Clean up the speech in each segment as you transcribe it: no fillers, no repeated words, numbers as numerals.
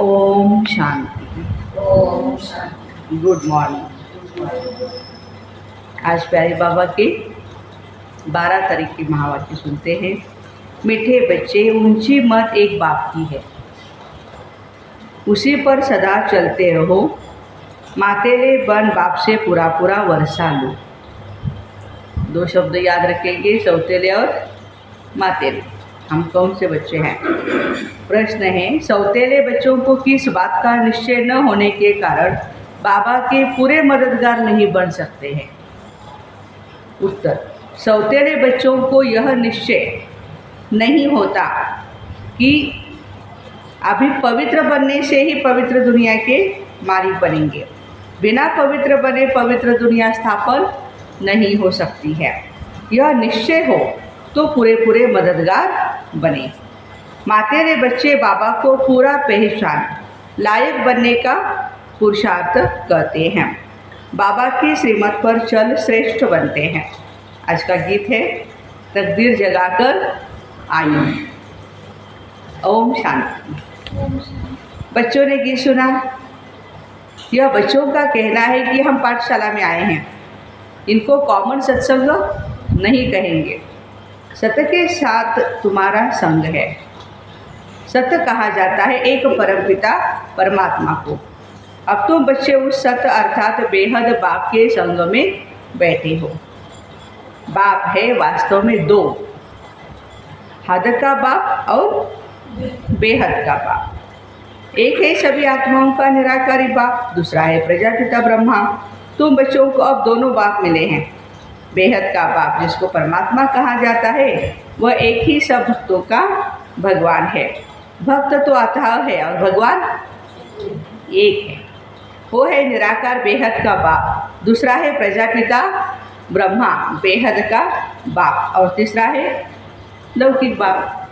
Om Shanti. Om Shanti. Good morning. आज प्यारे बाबा के 12 तारीख की महावाक्य सुनते हैं। मीठे बच्चे, ऊंची मत एक बाप की है, उसी पर सदा चलते रहो। मातेले बन बाप से पूरा पूरा वर्षा लो। 2 शब्द याद रखेंगे, सौतेले और मातेले। हम कौन से बच्चे हैं? प्रश्न है, सौतेले बच्चों को किस बात का निश्चय न होने के कारण बाबा के पूरे मददगार नहीं बन सकते हैं? उत्तर, सौतेले बच्चों को यह निश्चय नहीं होता कि अभी पवित्र बनने से ही पवित्र दुनिया के मालिक बनेंगे। बिना पवित्र बने पवित्र दुनिया स्थापन नहीं हो सकती है। यह निश्चय हो तो पूरे पूरे मददगार बने। मातेरे बच्चे बाबा को पूरा पहचान लायक बनने का पुरुषार्थ करते हैं। बाबा की श्रीमत पर चल श्रेष्ठ बनते हैं। आज का गीत है, तकदीर जगाकर आयु। ओम शांति। बच्चों ने गीत सुना। यह बच्चों का कहना है कि हम पाठशाला में आए हैं, इनको कॉमन सत्संग नहीं कहेंगे। सत्य के साथ तुम्हारा संग है। सत्य कहा जाता है एक परमपिता परमात्मा को। अब तुम बच्चे उस सत्य अर्थात बेहद बाप के संग में बैठे हो। बाप है वास्तव में 2, हद का बाप और बेहद का बाप। एक है सभी आत्माओं का निराकारी बाप, दूसरा है प्रजापिता ब्रह्मा। तुम बच्चों को अब दोनों बाप मिले हैं। बेहद का बाप जिसको परमात्मा कहा जाता है, वह एक ही सब भक्तों का भगवान है। भक्त तो अथाह है और भगवान एक है। वो है निराकार बेहद का बाप। दूसरा है प्रजापिता ब्रह्मा बेहद का बाप, और तीसरा है लौकिक बाप।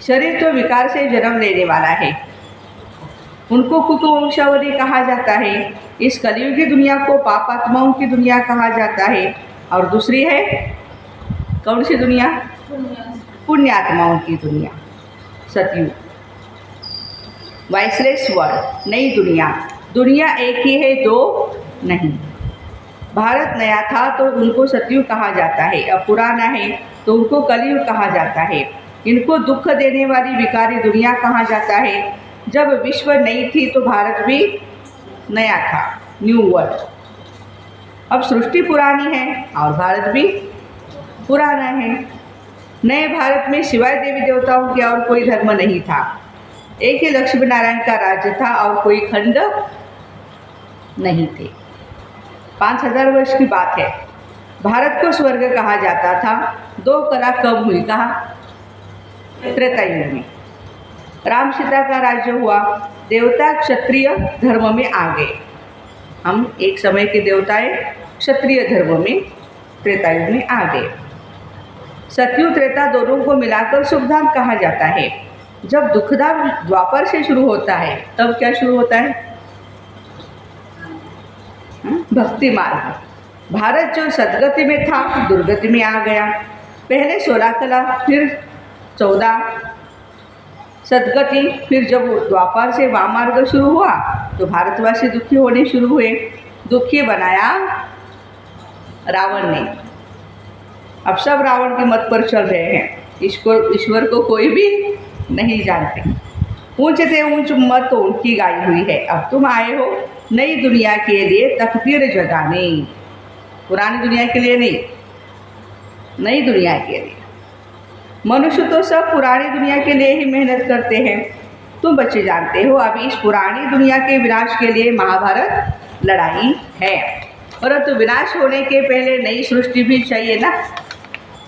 शरीर तो विकार से जन्म लेने वाला है, उनको कुकुवंशावली कहा जाता है। इस कलियुगी दुनिया को पापात्माओं की दुनिया कहा जाता है, और दूसरी है कौन सी दुनिया? पुण्यात्माओं की दुनिया, सतयुग, वाइसलेस वर्ल्ड, नई दुनिया। दुनिया एक ही है, 2 नहीं। भारत नया था तो उनको सतयुग कहा जाता है, अब पुराना है तो उनको कलियुग कहा जाता है। इनको दुख देने वाली विकारी दुनिया कहा जाता है। जब विश्व नई थी तो भारत भी नया था, न्यू वर्ल्ड। अब सृष्टि पुरानी है और भारत भी पुराना है। नए भारत में सिवाय देवी देवताओं के और कोई धर्म नहीं था। एक ही लक्ष्मी नारायण का राज्य था और कोई खंड नहीं थे। 5000 वर्ष की बात है। भारत को स्वर्ग कहा जाता था। 2 कला कब हुई? कहा त्रेता युग में। राम सीता का राज्य हुआ। देवता क्षत्रिय धर्म में आ गए। हम एक समय के देवताएं क्षत्रिय धर्म में त्रेता युग में आ गए। सतयुग त्रेता दोनों को मिलाकर सुखधाम कहा जाता है। जब दुखधाम द्वापर से शुरू होता है, तब क्या शुरू होता है? भक्ति मार्ग। भारत जो सदगति में था दुर्गति में आ गया। पहले 16 कला, फिर 14 सदगति, फिर जब द्वापर से वामार्ग शुरू हुआ तो भारतवासी दुखी होने शुरू हुए। दुखी बनाया रावण ने। अब सब रावण के मत पर चल रहे हैं। ईश्वर को कोई भी नहीं जानते। ऊंच से ऊंच मत तो उनकी गाई हुई है। अब तुम आए हो नई दुनिया के लिए तकदीर जगाने। पुरानी दुनिया के लिए नहीं, नई दुनिया के लिए। मनुष्य तो सब पुरानी दुनिया के लिए ही मेहनत करते हैं। तुम बच्चे जानते हो अभी इस पुरानी दुनिया के विनाश के लिए महाभारत लड़ाई है, परंतु विनाश होने के पहले नई सृष्टि भी चाहिए ना।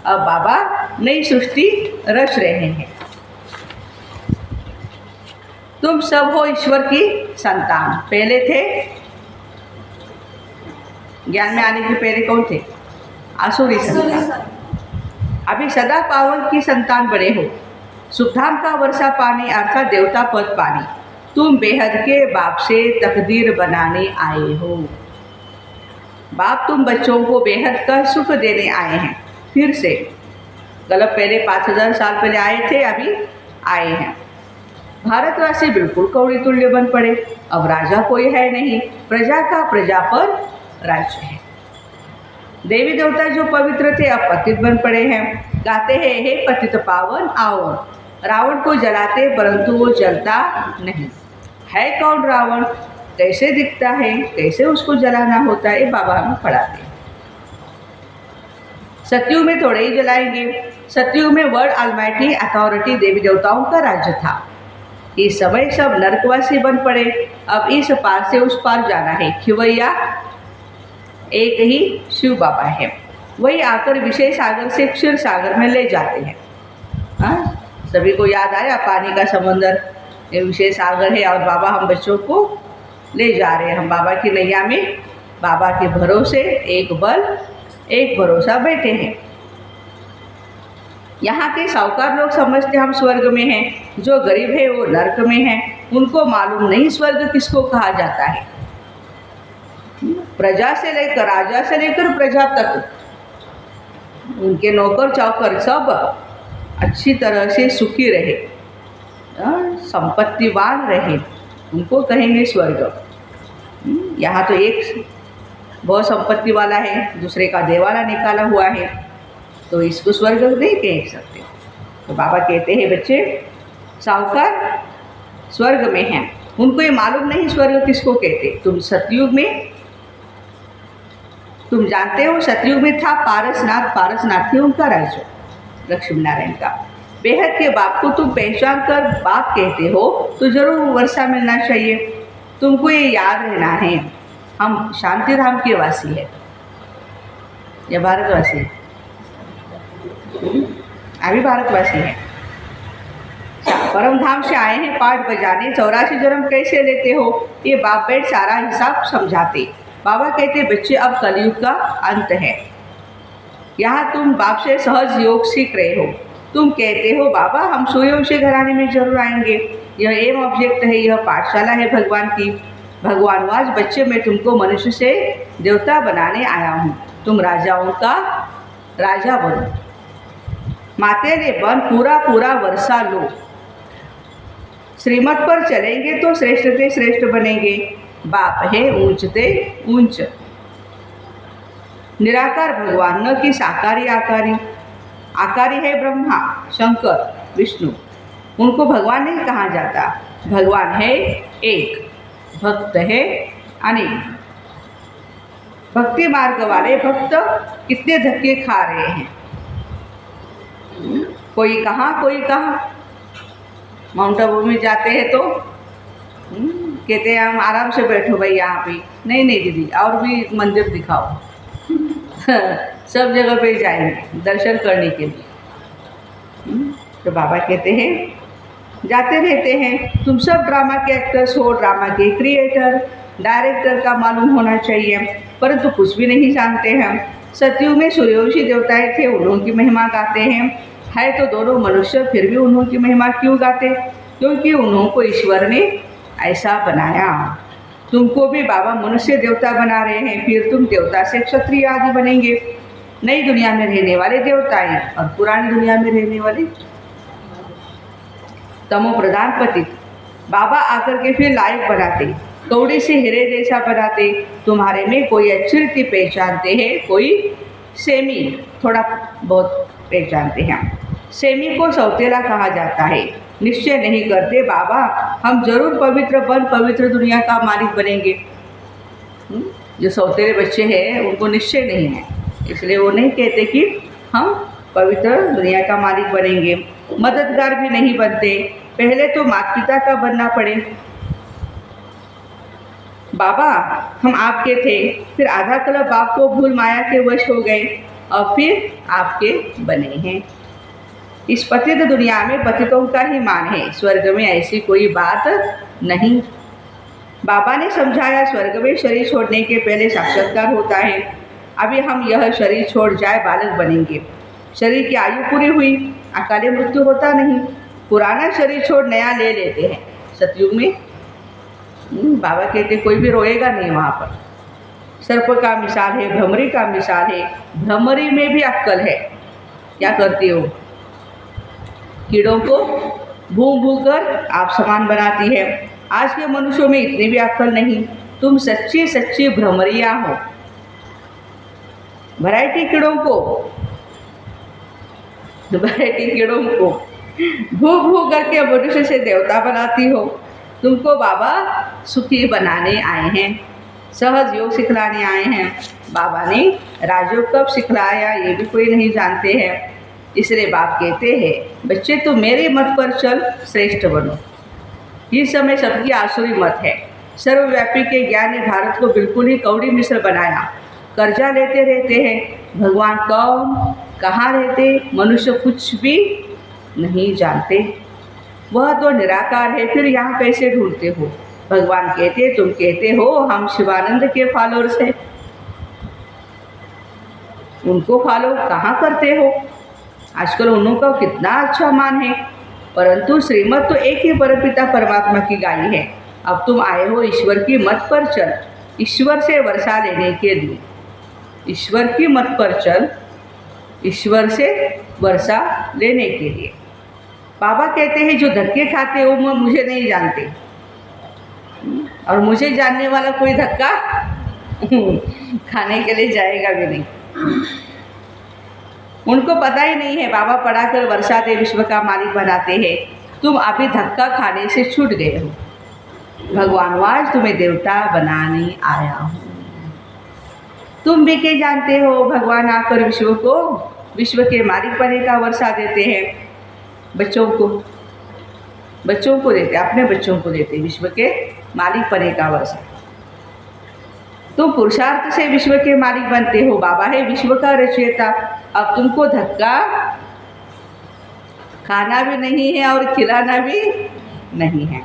अब बाबा नई सृष्टि रच रहे हैं। तुम सब हो ईश्वर की संतान। पहले थे, ज्ञान में आने के पहले कौन थे? आसुरी संतान। अभी सदा पावन की संतान बने हो। सुखधाम का वर्षा पानी अर्थात देवता पद पानी। तुम बेहद के बाप से तकदीर बनाने आए हो। बाप तुम बच्चों को बेहद का सुख देने आए हैं। फिर से गलत, पहले 5000 साल पहले आए थे, अभी आए हैं। भारतवासी बिल्कुल कौड़ी तुल्य बन पड़े। अब राजा कोई है नहीं, प्रजा का प्रजा पर राज्य है। देवी देवता जो पवित्र थे अब पतित बन पड़े हैं। गाते हैं, हे पतित पावन आओ। रावण को जलाते परंतु वो जलता नहीं। है कौन रावण, कैसे दिखता है, कैसे उसको जलाना होता है, बाबा हमें पढ़ाते हैं। सतयुग में थोड़े ही जलाएंगे। सतयुग में वर्ल्ड ऑलमाइटी अथॉरिटी देवी देवताओं का राज्य था। इस समय सब नरकवासी बन पड़े। अब इस पार से उस पार जाना है। खिवैया एक ही शिव बाबा है। वही आकर विषय सागर से क्षीर सागर में ले जाते हैं। हाँ, सभी को याद आया पानी का समंदर, ये विषय सागर है और बाबा हम बच्चों को ले जा रहे हैं। हम बाबा की नैया में बाबा के भरोसे एक बल एक भरोसा बैठे हैं। यहाँ के साहूकार लोग समझते हम स्वर्ग में हैं, जो गरीब है वो नरक में है। उनको मालूम नहीं स्वर्ग किसको कहा जाता है। प्रजा से लेकर राजा से लेकर प्रजा तक, उनके नौकर चाकर सब अच्छी तरह से सुखी रहे, संपत्तिवान रहे, उनको कहेंगे स्वर्ग। यहाँ तो एक बहुत संपत्ति वाला है, दूसरे का देवाला निकाला हुआ है, तो इसको स्वर्ग नहीं कह सकते। तो बाबा कहते हैं बच्चे, साहूकार स्वर्ग में हैं, उनको ये मालूम नहीं स्वर्ग किसको कहते। तुम सतयुग में, तुम जानते हो सतयुग में था पारसनाथ। पारसनाथ थे उनका राज्य, लक्ष्मी नारायण का। बेहद के बाप को तुम पहचान कर बाप कहते हो तो जरूर वर्षा मिलना चाहिए। तुमको ये याद रहना है, हम शांति धाम के वासी है या भारतवासी है? अभी भारतवासी है। परम धाम से आए हैं पाठ बजाने। 84 जन्म कैसे लेते हो, ये बाप बैठ सारा हिसाब समझाते। बाबा कहते बच्चे अब कलयुग का अंत है। यहाँ तुम बाप से सहज योग सीख रहे हो। तुम कहते हो बाबा हम सूर्यवंशी घराने में जरूर आएंगे, यह एम ऑब्जेक्ट है, यह पाठशाला है भगवान की। भगवान आज बच्चे मैं तुमको मनुष्य से देवता बनाने आया हूँ, तुम राजाओं का राजा बनो। माते ने बन पूरा पूरा वर्षा लो। श्रीमत पर चलेंगे तो श्रेष्ठ ते श्रेष्ठ बनेंगे। बाप है ऊंचते ऊंच। निराकार भगवान, न कि साकारी आकारी। आकारी है ब्रह्मा शंकर विष्णु, उनको भगवान नहीं कहा जाता। भगवान है एक, भक्त है अनेक। भक्ति मार्ग वाले भक्त कितने धक्के खा रहे हैं, कोई कहाँ कोई कहाँ। माउंट आबू में जाते हैं तो कहते हैं हम आराम से बैठो भाई यहाँ पे। नहीं नहीं दीदी, और भी मंदिर दिखाओ। सब जगह पे जाएंगे दर्शन करने के लिए। तो बाबा कहते हैं जाते रहते हैं। तुम सब ड्रामा के एक्टर्स हो, ड्रामा के क्रिएटर, डायरेक्टर का मालूम होना चाहिए, परंतु कुछ भी नहीं जानते हैं। सतयुग में सूर्यवंशी देवताएं थे, उन्होंने महिमा गाते हैं। है तो दोनों मनुष्य, फिर भी उन्होंने महिमा क्यों गाते? क्योंकि उन्हों को ईश्वर ने ऐसा बनाया। तुमको भी बाबा मनुष्य देवता बना रहे हैं, फिर तुम देवता से क्षत्रिय आदि बनेंगे। नई दुनिया में रहने वाले देवताएं और पुरानी दुनिया में रहने वाले तमो प्रधान पतित। बाबा आकर के फिर लायक बनाते, कौड़ी से हीरे जैसा बनाते। तुम्हारे में कोई अच्छी रीति पहचानते हैं, कोई सेमी थोड़ा बहुत पहचानते हैं। सेमी को सौतेला कहा जाता है, निश्चय नहीं करते बाबा हम जरूर पवित्र बन पवित्र दुनिया का मालिक बनेंगे। जो सौतेले बच्चे हैं उनको निश्चय नहीं है, इसलिए वो नहीं कहते कि हम पवित्र दुनिया का मालिक बनेंगे। मददगार भी नहीं बनते, पहले तो माता पिता का बनना पड़े। बाबा हम आपके थे, फिर आधा कलप बाप को भूल माया के वश हो गए और फिर आपके बने हैं। इस पतित दुनिया में पतितों का ही मान है, स्वर्ग में ऐसी कोई बात नहीं। बाबा ने समझाया स्वर्ग में शरीर छोड़ने के पहले साक्षात्कार होता है। अभी हम यह शरीर छोड़ जाए बालक बनेंगे। शरीर की आयु पूरी हुई, अकाले मृत्यु होता नहीं। पुराना शरीर छोड़ नया ले लेते हैं। सतयुग में बाबा कहते कोई भी रोएगा नहीं वहाँ पर। सर्प का मिसाल है, भ्रमरी का मिसाल है। भ्रमरी में भी अक्कल है, क्या करती हो? कीड़ों को भून भून कर आप समान बनाती है। आज के मनुष्यों में इतनी भी अक्ल नहीं। तुम सच्ची सच्ची भ्रमरिया हो। वैरायटी कीड़ों को भू भू करके मनुष्य से देवता बनाती हो। तुमको बाबा सुखी बनाने आए हैं, सहज योग सिखलाने आए हैं। बाबा ने राजयोग कब सिखलाया ये भी कोई नहीं जानते हैं। इसलिए बाप कहते हैं बच्चे तो मेरे मत पर चल, श्रेष्ठ बनो। इस समय सबकी आसुरी मत है। सर्वव्यापी के ज्ञान ने भारत को बिल्कुल ही कौड़ी मिश्र बनाया। कर्जा लेते रहते हैं। भगवान कौन, कहाँ रहते, मनुष्य कुछ भी नहीं जानते। वह तो निराकार है, फिर यहाँ कैसे ढूंढते हो। भगवान कहते तुम कहते हो हम शिवानंद के फॉलोअर्स हैं, उनको फॉलो कहाँ करते हो। आजकल उनका कितना अच्छा मान है, परंतु श्रीमत तो एक ही परमपिता परमात्मा की गाई है। अब तुम आए हो ईश्वर की मत पर चल, ईश्वर से वर्षा लेने के लिए। ईश्वर की मत पर चल, ईश्वर से वर्षा लेने के लिए। बाबा कहते हैं जो धक्के खाते हो वो मुझे नहीं जानते, और मुझे जानने वाला कोई धक्का खाने के लिए जाएगा भी नहीं। उनको पता ही नहीं है बाबा पढ़ाकर वर्षा दे विश्व का मालिक बनाते हैं। तुम अभी धक्का खाने से छूट गए हो। भगवान आज तुम्हें देवता बनाने आया हूँ। तुम भी क्या जानते हो, भगवान आकर विश्व के मालिक बने का वर्षा देते हैं। बच्चों को देते, अपने बच्चों को देते विश्व के मालिक बने का वर्षा। तुम पुरुषार्थ से विश्व के मालिक बनते हो। बाबा है विश्व का रचयिता। अब तुमको धक्का खाना भी नहीं है और खिलाना भी नहीं है।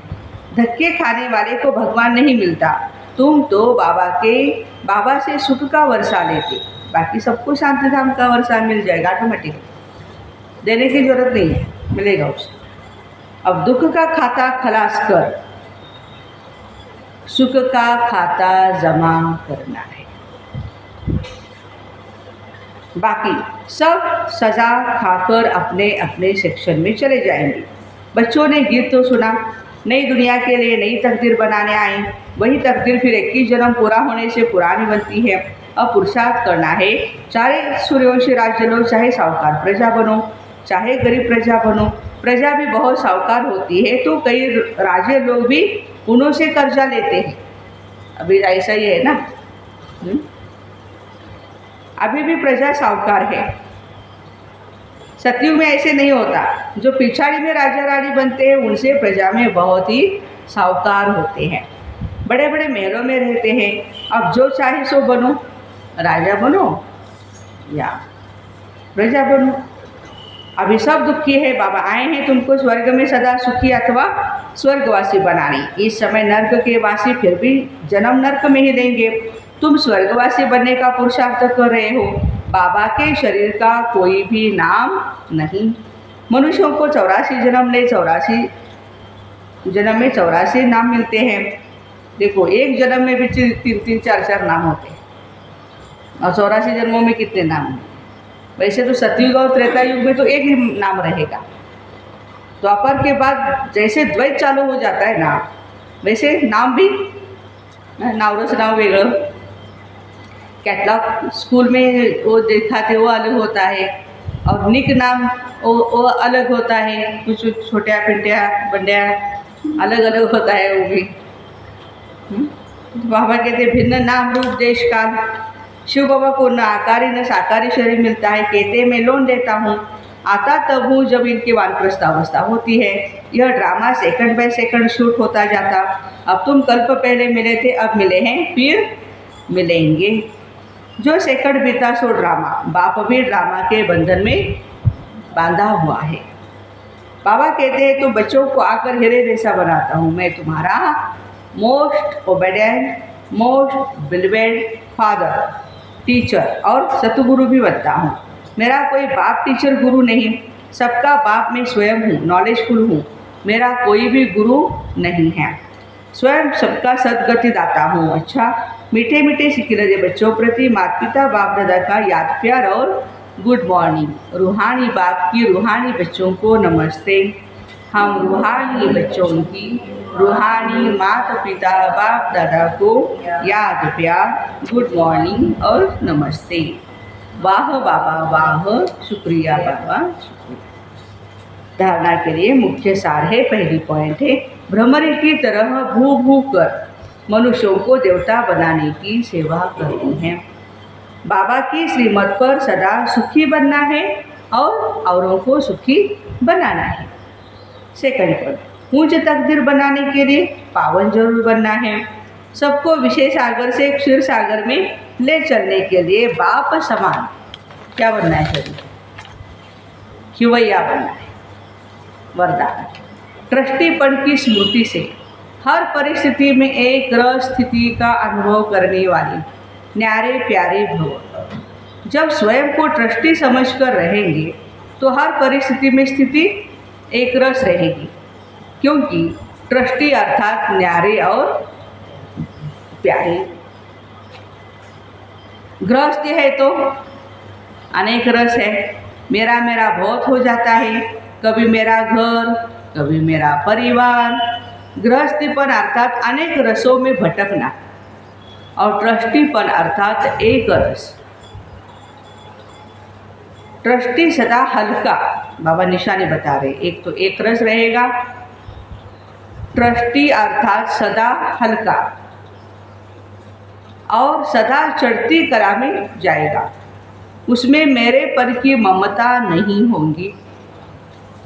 धक्के खाने वाले को भगवान नहीं मिलता। तुम तो बाबा से सुख का वर्षा लेते, बाकी सबको शांति धाम का वर्षा मिल जाएगा ऑटोमेटिक, देने की जरूरत नहीं है, मिलेगा उसे। अब दुख का खाता खलास कर, सुख का खाता जमा करना है। बाकी सब सजा खाकर अपने अपने सेक्शन में चले जाएंगे। बच्चों ने गीत तो सुना, नई दुनिया के लिए नई तकदीर बनाने आए। वही तकदीर फिर 21 जन्म पूरा होने से पुरानी बनती है। अब पुरुषार्थ करना है, चाहे सूर्यवंशी राज्य लो, चाहे साहूकार प्रजा बनो, चाहे गरीब प्रजा बनो। प्रजा भी बहुत साहूकार होती है, तो कई राजे लोग भी उन्हों से कर्जा लेते हैं। अभी ऐसा ही है ना। अभी भी प्रजा साहूकार है। सतयुग में ऐसे नहीं होता। जो पिछाड़ी में राजा रानी बनते हैं उनसे प्रजा में बहुत ही साहूकार होते हैं, बड़े बड़े महलों में रहते हैं। अब जो चाहे सो बनो, राजा बनो या प्रजा बनो। अभी सब दुखी है। बाबा आए हैं तुमको स्वर्ग में सदा सुखी अथवा स्वर्गवासी बनाने। इस समय नर्क के वासी फिर भी जन्म नर्क में ही लेंगे। तुम स्वर्गवासी बनने का पुरुषार्थ कर रहे हो। बाबा के शरीर का कोई भी नाम नहीं। मनुष्यों को 84 जन्म ले, 84 जन्म में 84 नाम मिलते हैं। देखो एक जन्म में भी 3-3, 4-4 नाम होते हैं, और 84 जन्मों में कितने नाम हैं। वैसे तो सतयुग और त्रेता युग में तो एक ही नाम रहेगा। द्वापर के बाद जैसे द्वैत चालू हो जाता है ना, वैसे नाम भी नावरस नाव वेगळं, कैटलॉग स्कूल में वो दिखाते वो अलग होता है, और निक नाम वो अलग होता है। कुछ छोट्या पिंट्या बंड्या अलग अलग होता है वो भी। बाबा कहते भिन्न नाम रूप देश काल। शिव बाबा को न आकारी न साकारी शरीर मिलता है। कहते मैं लोन देता हूँ, आता तब हूँ जब इनकी वानप्रस्थ अवस्था होती है। यह drama second by second shoot होता जाता। अब तुम कल्प पहले मिले थे, अब मिले हैं, फिर मिलेंगे। जो सेकंड बीता सो ड्रामा। बाप भी ड्रामा के बंधन में बांधा हुआ है। बाबा कहते हैं तो बच्चों को आकर हीरे जैसा बनाता हूँ। मैं तुम्हारा मोस्ट ओबेडेंट, मोस्ट बिलीवेड फादर, टीचर और सतगुरु भी बनता हूँ। मेरा कोई बाप टीचर गुरु नहीं, सबका बाप मैं स्वयं हूँ, नॉलेजफुल हूँ। मेरा कोई भी गुरु नहीं है, स्वयं सबका सदगति दाता हूँ। अच्छा, मीठे मीठे सिकिलरे बच्चों प्रति माता पिता बाप दादा का याद प्यार और गुड मॉर्निंग। रूहानी बाप की रूहानी बच्चों को नमस्ते। हम रूहानी बच्चों की रूहानी माता पिता बाप दादा को याद प्यार गुड मॉर्निंग और नमस्ते। वाह बाबा वाह, शुक्रिया बाबा शुक्रिया। धारणा के लिए मुख्य सार है, पहली पॉइंट है, भ्रमरी की तरह भू भू कर मनुष्यों को देवता बनाने की सेवा करनी है। बाबा की श्रीमत पर सदा सुखी बनना है और औरों को सुखी बनाना है। सेकंड पॉइंट, ऊंच तकदीर बनाने के लिए पावन जरूर बनना है। सबको विशेष सागर से क्षीर सागर में ले चलने के लिए बाप समान क्या बनना है? सभी खिवैया बनना है। वरदान, ट्रस्टीपन की स्मृति से हर परिस्थिति में एक रस स्थिति का अनुभव करने वाले न्यारे प्यारे भव। जब स्वयं को ट्रस्टी समझकर रहेंगे तो हर परिस्थिति में स्थिति एक रस रहेगी, क्योंकि ट्रस्टी अर्थात न्यारे और प्यारे। गृहस्थी है तो अनेक रस है, मेरा मेरा बहुत हो जाता है, कभी मेरा घर कभी मेरा परिवार। गृहस्थीपन अर्थात अनेक रसों में भटकना और ट्रस्टीपन अर्थात एक रस। ट्रस्टी सदा हल्का, बाबा निशानी बता रहे, एक तो एक रस रहेगा, ट्रस्टी अर्थात सदा हल्का और सदा चढ़ती कला में जाएगा। उसमें मेरे पर की ममता नहीं होंगी,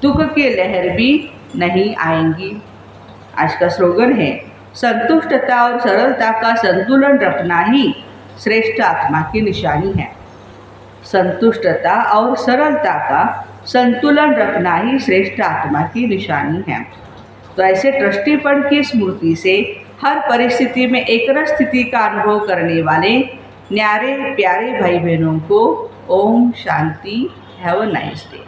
दुख की लहर भी नहीं आएंगी। आज का स्लोगन है, संतुष्टता और सरलता का संतुलन रखना ही श्रेष्ठ आत्मा की निशानी है। संतुष्टता और सरलता का संतुलन रखना ही श्रेष्ठ आत्मा की निशानी है। तो ऐसे ट्रस्टीपन की स्मृति से हर परिस्थिति में एकरस स्थिति का अनुभव करने वाले न्यारे प्यारे भाई बहनों को ओम शांति। Have a nice day.